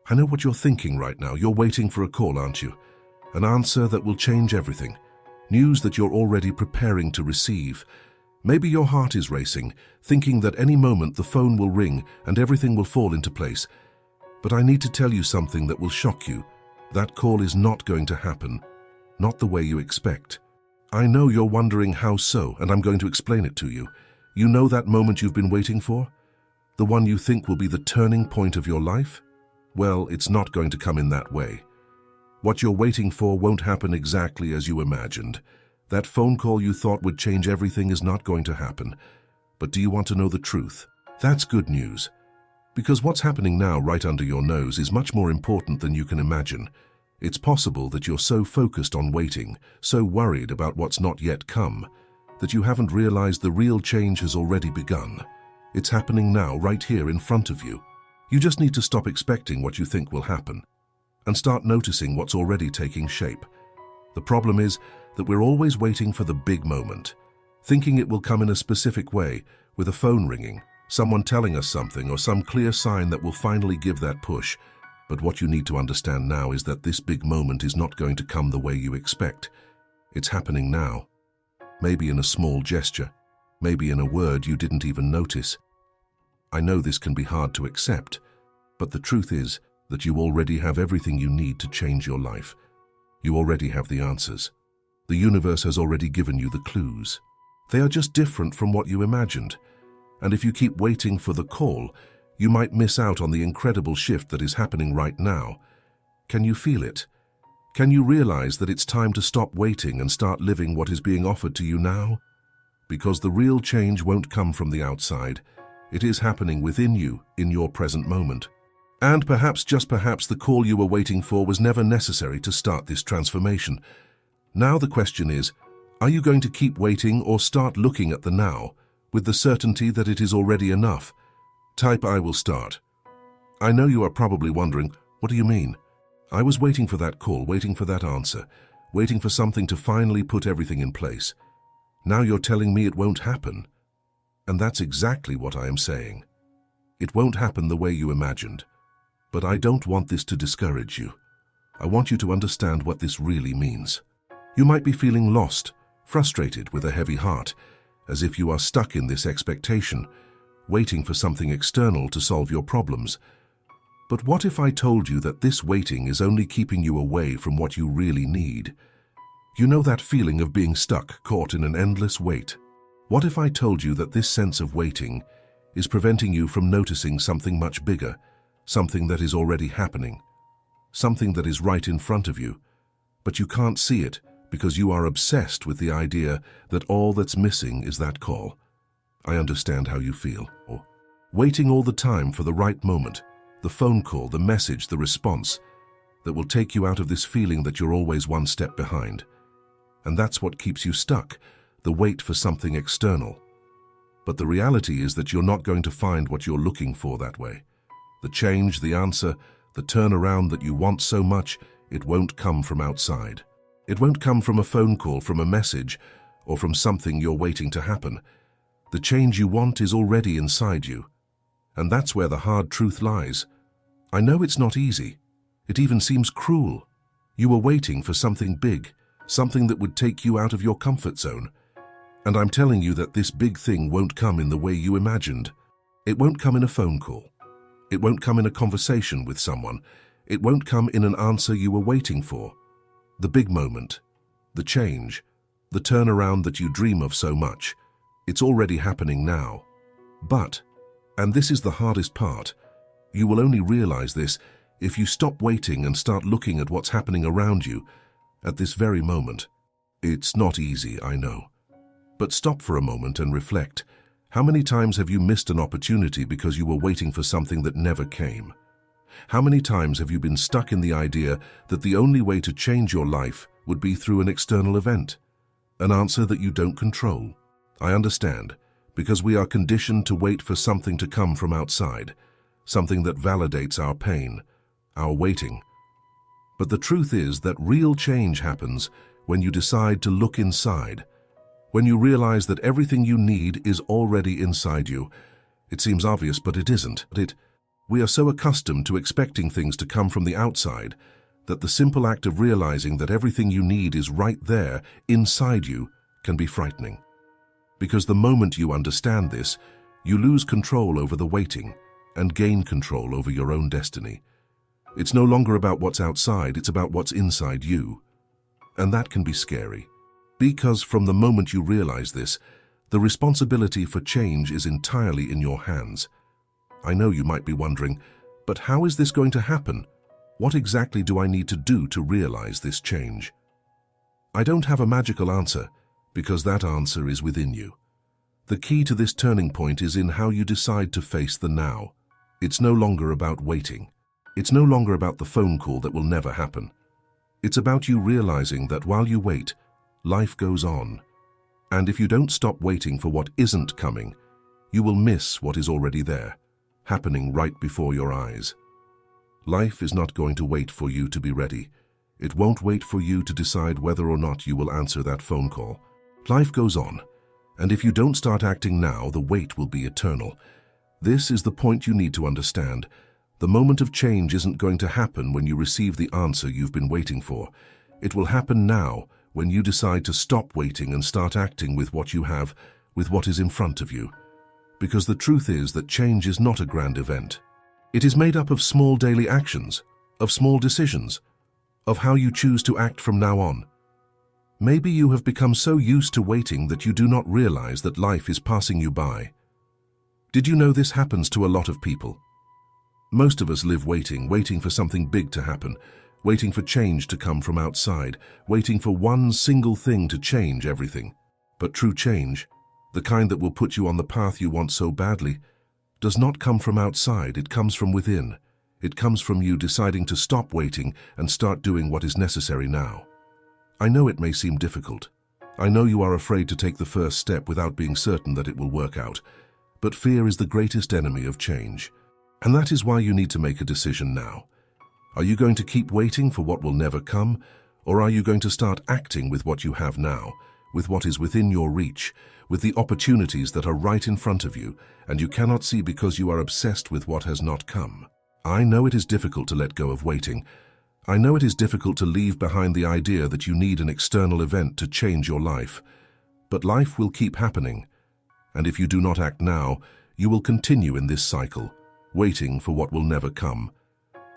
I know what you're thinking right now. You're waiting for a call, aren't you? An answer that will change everything. News that you're already preparing to receive. Maybe your heart is racing, thinking that any moment the phone will ring and everything will fall into place. But I need to tell you something that will shock you. That call is not going to happen. Not the way you expect. I know you're wondering how so, and I'm going to explain it to you. You know that moment you've been waiting for? The one you think will be the turning point of your life? Well, it's not going to come in that way. What you're waiting for won't happen exactly as you imagined. That phone call you thought would change everything is not going to happen. But do you want to know the truth? That's good news. Because what's happening now right under your nose is much more important than you can imagine. It's possible that you're so focused on waiting, so worried about what's not yet come, that you haven't realized the real change has already begun. It's happening now, right here in front of you. You just need to stop expecting what you think will happen and start noticing what's already taking shape. The problem is that we're always waiting for the big moment, thinking it will come in a specific way, with a phone ringing, someone telling us something, or some clear sign that will finally give that push. But what you need to understand now is that this big moment is not going to come the way you expect. It's happening now. Maybe in a small gesture, maybe in a word you didn't even notice. I know this can be hard to accept, but the truth is that you already have everything you need to change your life. You already have the answers. The universe has already given you the clues. They are just different from what you imagined. And if you keep waiting for the call, you might miss out on the incredible shift that is happening right now. Can you feel it? Can you realize that it's time to stop waiting and start living what is being offered to you now? Because the real change won't come from the outside. It is happening within you, in your present moment. And perhaps, just perhaps, the call you were waiting for was never necessary to start this transformation. Now the question is, are you going to keep waiting or start looking at the now, with the certainty that it is already enough? Type I will start. I know you are probably wondering, what do you mean? I was waiting for that call, waiting for that answer, waiting for something to finally put everything in place. Now you're telling me it won't happen. And that's exactly what I am saying. It won't happen the way you imagined. But I don't want this to discourage you. I want you to understand what this really means. You might be feeling lost, frustrated, with a heavy heart, as if you are stuck in this expectation, waiting for something external to solve your problems. But what if I told you that this waiting is only keeping you away from what you really need? You know that feeling of being stuck, caught in an endless wait? What if I told you that this sense of waiting is preventing you from noticing something much bigger, something that is already happening, something that is right in front of you, but you can't see it because you are obsessed with the idea that all that's missing is that call? I understand how you feel. Waiting all the time for the right moment, the phone call, the message, the response that will take you out of this feeling that you're always one step behind. And that's what keeps you stuck, the wait for something external. But the reality is that you're not going to find what you're looking for that way. The change, the answer, the turnaround that you want so much, it won't come from outside. It won't come from a phone call, from a message, or from something you're waiting to happen. The change you want is already inside you. And that's where the hard truth lies. I know it's not easy. It even seems cruel. You were waiting for something big, something that would take you out of your comfort zone. And I'm telling you that this big thing won't come in the way you imagined. It won't come in a phone call. It won't come in a conversation with someone. It won't come in an answer you were waiting for. The big moment, the change, the turnaround that you dream of so much, it's already happening now. But, and this is the hardest part, you will only realize this if you stop waiting and start looking at what's happening around you at this very moment. It's not easy, I know. But stop for a moment and reflect. How many times have you missed an opportunity because you were waiting for something that never came? How many times have you been stuck in the idea that the only way to change your life would be through an external event? An answer that you don't control. I understand, because we are conditioned to wait for something to come from outside, something that validates our pain, our waiting. But the truth is that real change happens when you decide to look inside, when you realize that everything you need is already inside you. It seems obvious, but it isn't. We are so accustomed to expecting things to come from the outside that the simple act of realizing that everything you need is right there, inside you, can be frightening. Because the moment you understand this, you lose control over the waiting and gain control over your own destiny. It's no longer about what's outside, it's about what's inside you. And that can be scary. Because from the moment you realize this, the responsibility for change is entirely in your hands. I know you might be wondering, but how is this going to happen? What exactly do I need to do to realize this change? I don't have a magical answer, because that answer is within you. The key to this turning point is in how you decide to face the now. It's no longer about waiting. It's no longer about the phone call that will never happen. It's about you realizing that while you wait, life goes on. And if you don't stop waiting for what isn't coming, you will miss what is already there, happening right before your eyes. Life is not going to wait for you to be ready. It won't wait for you to decide whether or not you will answer that phone call. Life goes on, and if you don't start acting now, the wait will be eternal. This is the point you need to understand. The moment of change isn't going to happen when you receive the answer you've been waiting for. It will happen now, when you decide to stop waiting and start acting with what you have, with what is in front of you. Because the truth is that change is not a grand event. It is made up of small daily actions, of small decisions, of how you choose to act from now on. Maybe you have become so used to waiting that you do not realize that life is passing you by. Did you know this happens to a lot of people? Most of us live waiting for something big to happen, waiting for change to come from outside, waiting for one single thing to change everything. But true change, the kind that will put you on the path you want so badly, does not come from outside, it comes from within. It comes from you deciding to stop waiting and start doing what is necessary now. I know it may seem difficult. I know you are afraid to take the first step without being certain that it will work out. But fear is the greatest enemy of change. And that is why you need to make a decision now. Are you going to keep waiting for what will never come, or are you going to start acting with what you have now, with what is within your reach, with the opportunities that are right in front of you, and you cannot see because you are obsessed with what has not come? I know it is difficult to let go of waiting. I know it is difficult to leave behind the idea that you need an external event to change your life. But life will keep happening, and if you do not act now, you will continue in this cycle, waiting for what will never come.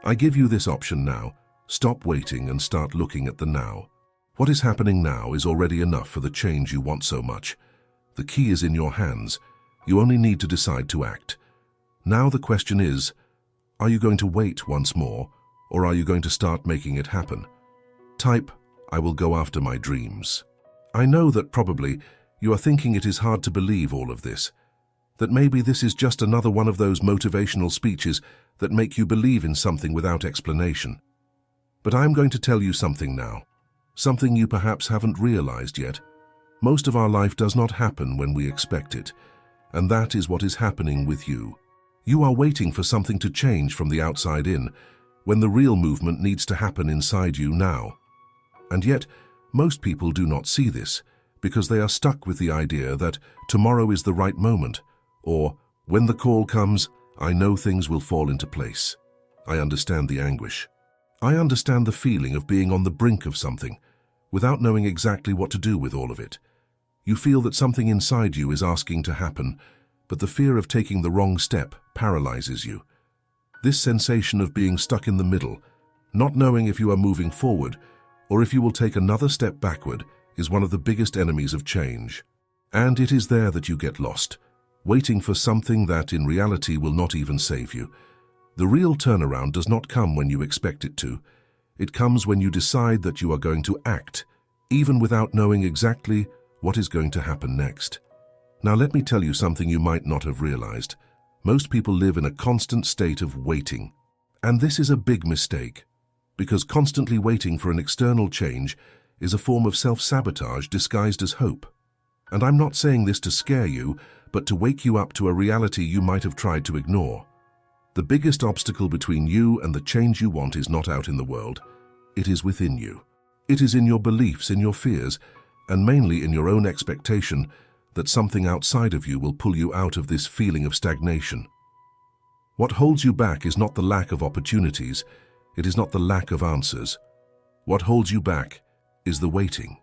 I give you this option now. Stop waiting and start looking at the now. What is happening now is already enough for the change you want so much. The key is in your hands. You only need to decide to act. Now the question is, are you going to wait once more, or are you going to start making it happen? Type, I will go after my dreams. I know that probably you are thinking it is hard to believe all of this, that maybe this is just another one of those motivational speeches that make you believe in something without explanation. But I'm going to tell you something now, something you perhaps haven't realized yet. Most of our life does not happen when we expect it, and that is what is happening with you. You are waiting for something to change from the outside in, when the real movement needs to happen inside you now. And yet, most people do not see this, because they are stuck with the idea that tomorrow is the right moment, or when the call comes, I know things will fall into place. I understand the anguish. I understand the feeling of being on the brink of something, without knowing exactly what to do with all of it. You feel that something inside you is asking to happen, but the fear of taking the wrong step paralyzes you. This sensation of being stuck in the middle, not knowing if you are moving forward or if you will take another step backward, is one of the biggest enemies of change. And it is there that you get lost, waiting for something that in reality will not even save you. The real turnaround does not come when you expect it to. It comes when you decide that you are going to act, even without knowing exactly what is going to happen next. Now let me tell you something you might not have realized. Most people live in a constant state of waiting. And this is a big mistake, because constantly waiting for an external change is a form of self-sabotage disguised as hope. And I'm not saying this to scare you, but to wake you up to a reality you might have tried to ignore. The biggest obstacle between you and the change you want is not out in the world. It is within you. It is in your beliefs, in your fears, and mainly in your own expectation that something outside of you will pull you out of this feeling of stagnation. What holds you back is not the lack of opportunities. It is not the lack of answers. What holds you back is the waiting.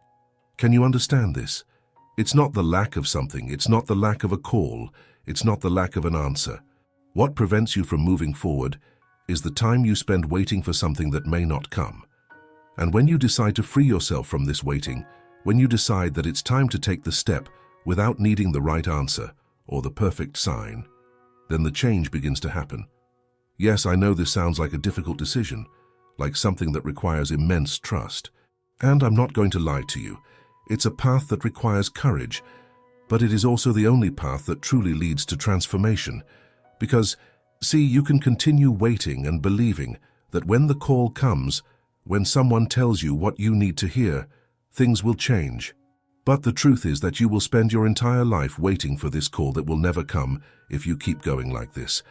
Can you understand this? It's not the lack of something. It's not the lack of a call. It's not the lack of an answer. What prevents you from moving forward is the time you spend waiting for something that may not come. And when you decide to free yourself from this waiting, when you decide that it's time to take the step without needing the right answer or the perfect sign, then the change begins to happen. Yes, I know this sounds like a difficult decision, like something that requires immense trust. And I'm not going to lie to you. It's a path that requires courage, but it is also the only path that truly leads to transformation. Because, see, you can continue waiting and believing that when the call comes, when someone tells you what you need to hear, things will change. But the truth is that you will spend your entire life waiting for this call that will never come if you keep going like this.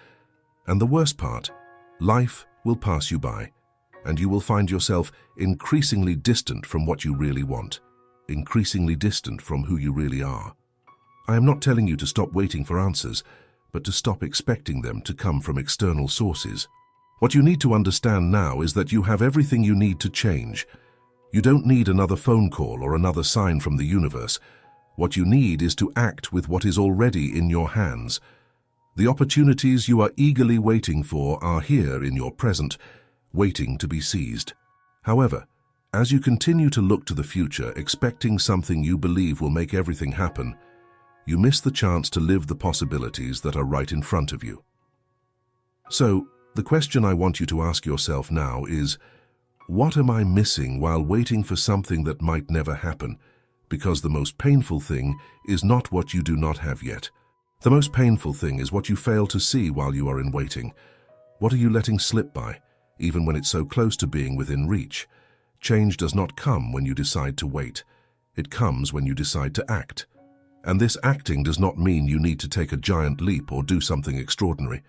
And the worst part, life will pass you by, and you will find yourself increasingly distant from what you really want, increasingly distant from who you really are. I am not telling you to stop waiting for answers, but to stop expecting them to come from external sources. What you need to understand now is that you have everything you need to change. You don't need another phone call or another sign from the universe. What you need is to act with what is already in your hands. The opportunities you are eagerly waiting for are here in your present, waiting to be seized. However, as you continue to look to the future, expecting something you believe will make everything happen, you miss the chance to live the possibilities that are right in front of you. So, the question I want you to ask yourself now is, what am I missing while waiting for something that might never happen? Because the most painful thing is not what you do not have yet. The most painful thing is what you fail to see while you are in waiting. What are you letting slip by, even when it's so close to being within reach? Change does not come when you decide to wait. It comes when you decide to act. And this acting does not mean you need to take a giant leap or do something extraordinary.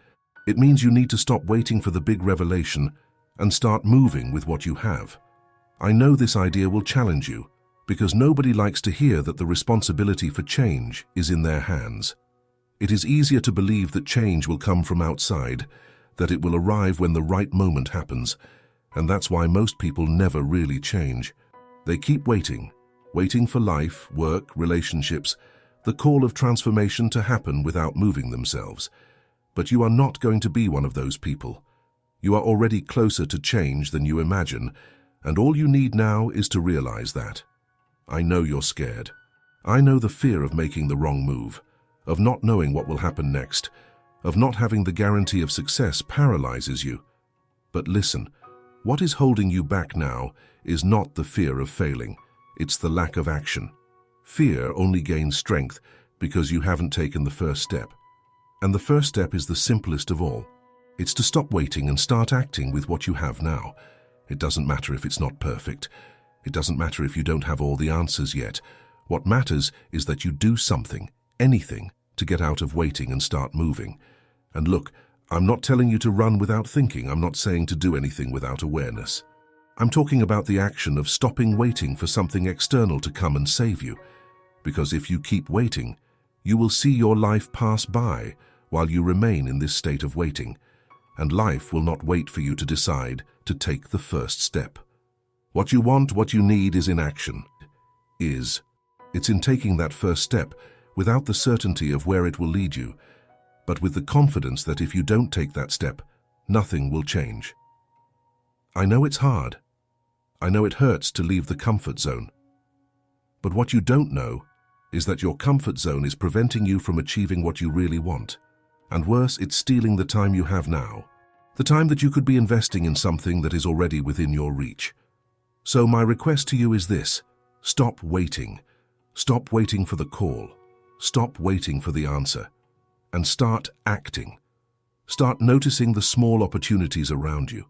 It means you need to stop waiting for the big revelation and start moving with what you have. I know this idea will challenge you, because nobody likes to hear that the responsibility for change is in their hands. It is easier to believe that change will come from outside, that it will arrive when the right moment happens, and that's why most people never really change. They keep waiting, waiting for life, work, relationships, the call of transformation to happen without moving themselves. But you are not going to be one of those people. You are already closer to change than you imagine, and all you need now is to realize that. I know you're scared. I know the fear of making the wrong move, of not knowing what will happen next, of not having the guarantee of success paralyzes you. But listen, what is holding you back now is not the fear of failing, it's the lack of action. Fear only gains strength because you haven't taken the first step. And the first step is the simplest of all. It's to stop waiting and start acting with what you have now. It doesn't matter if it's not perfect. It doesn't matter if you don't have all the answers yet. What matters is that you do something, anything, to get out of waiting and start moving. And look, I'm not telling you to run without thinking. I'm not saying to do anything without awareness. I'm talking about the action of stopping waiting for something external to come and save you. Because if you keep waiting, you will see your life pass by while you remain in this state of waiting. And life will not wait for you to decide to take the first step. What you want, what you need is in action. It's in taking that first step without the certainty of where it will lead you, but with the confidence that if you don't take that step, nothing will change. I know it's hard. I know it hurts to leave the comfort zone. But what you don't know is that your comfort zone is preventing you from achieving what you really want. And worse, it's stealing the time you have now. The time that you could be investing in something that is already within your reach. So my request to you is this: stop waiting. Stop waiting for the call. Stop waiting for the answer. And start acting. Start noticing the small opportunities around you.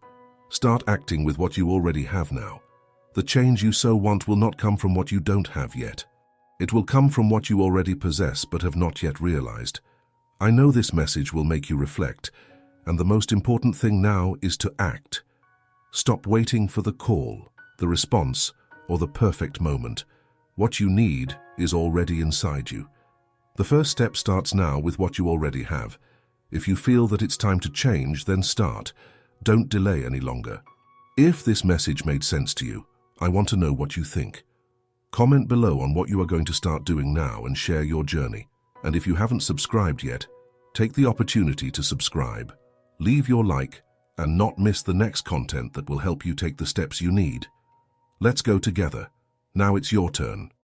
Start acting with what you already have now. The change you so want will not come from what you don't have yet. It will come from what you already possess but have not yet realized. I know this message will make you reflect, and the most important thing now is to act. Stop waiting for the call, the response, or the perfect moment. What you need is already inside you. The first step starts now with what you already have. If you feel that it's time to change, then start. Don't delay any longer. If this message made sense to you, I want to know what you think. Comment below on what you are going to start doing now and share your journey. And if you haven't subscribed yet, take the opportunity to subscribe. Leave your like and not miss the next content that will help you take the steps you need. Let's go together. Now it's your turn.